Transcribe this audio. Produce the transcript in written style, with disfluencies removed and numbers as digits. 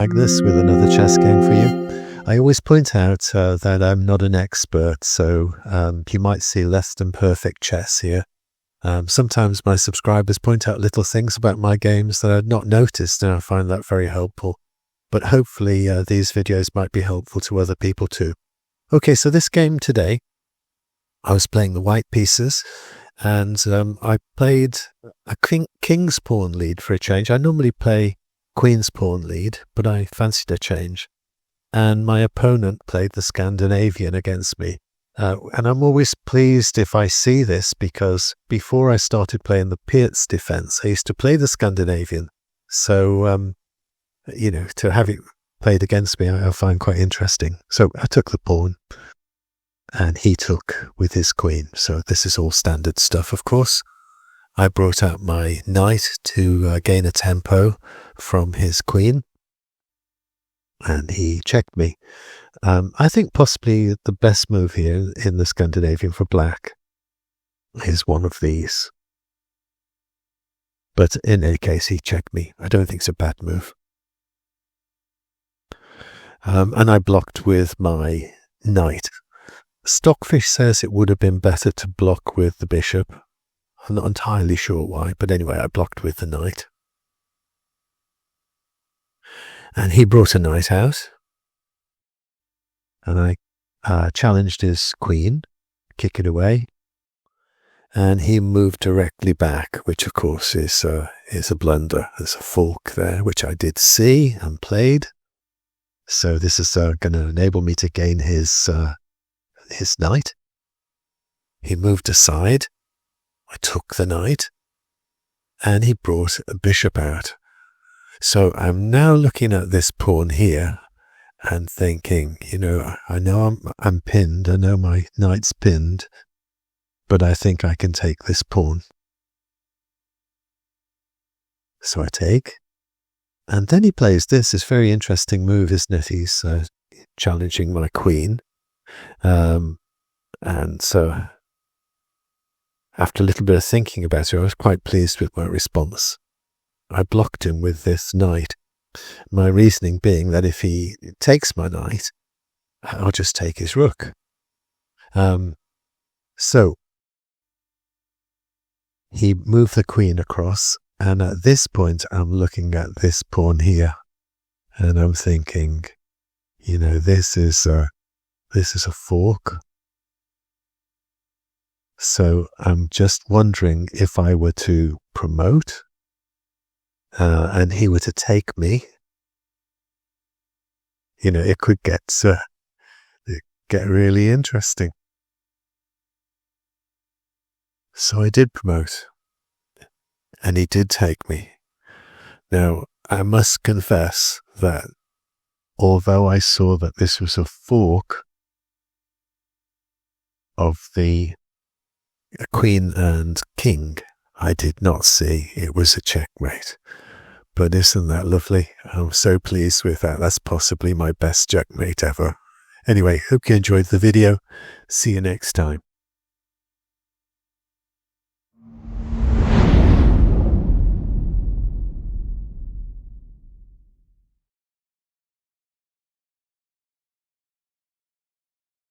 Magnus with another chess game for you. I always point out that I'm not an expert, so you might see less than perfect chess here. Sometimes my subscribers point out little things about my games that I'd not noticed, and I find that very helpful. But hopefully these videos might be helpful to other people too. Okay, so this game today, I was playing the white pieces, and I played a king's pawn lead for a change. I normally play queen's pawn lead, but I fancied a change. And my opponent played the Scandinavian against me. And I'm always pleased if I see this, because before I started playing the Scandinavian Defence, I used to play the Scandinavian. So, you know, to have it played against me, I find quite interesting. So I took the pawn, and he took with his queen. So this is all standard stuff, of course. I brought out my knight to gain a tempo from his queen, and he checked me. I think possibly the best move here in the Scandinavian for black is one of these. But in any case, he checked me. I don't think it's a bad move. And I blocked with my knight. Stockfish says it would have been better to block with the bishop. I'm not entirely sure why, but anyway, I blocked with the knight. And he brought a knight out. And I challenged his queen, kick it away. And he moved directly back, which of course is a blunder. There's a fork there, which I did see and played. So this is going to enable me to gain his knight. He moved aside. I took the knight, and he brought a bishop out. So I'm now looking at this pawn here and thinking, you know, I know I'm pinned. I know my knight's pinned, but I think I can take this pawn. So I take, and then he plays this. It's a very interesting move, isn't it? He's challenging my queen, and so after a little bit of thinking about it, I was quite pleased with my response. I blocked him with this knight. My reasoning being that if he takes my knight, I'll just take his rook. So he moved the queen across, and at this point I'm looking at this pawn here, and I'm thinking, you know, this is a fork. So I'm just wondering if I were to promote and he were to take me, you know, it could get really interesting. So I did promote, and he did take me. Now, I must confess that although I saw that this was a fork of the queen and king, I did not see it was a checkmate. But isn't that lovely? I'm so pleased with that. That's possibly my best checkmate ever. Anyway, hope you enjoyed the video. See you next time.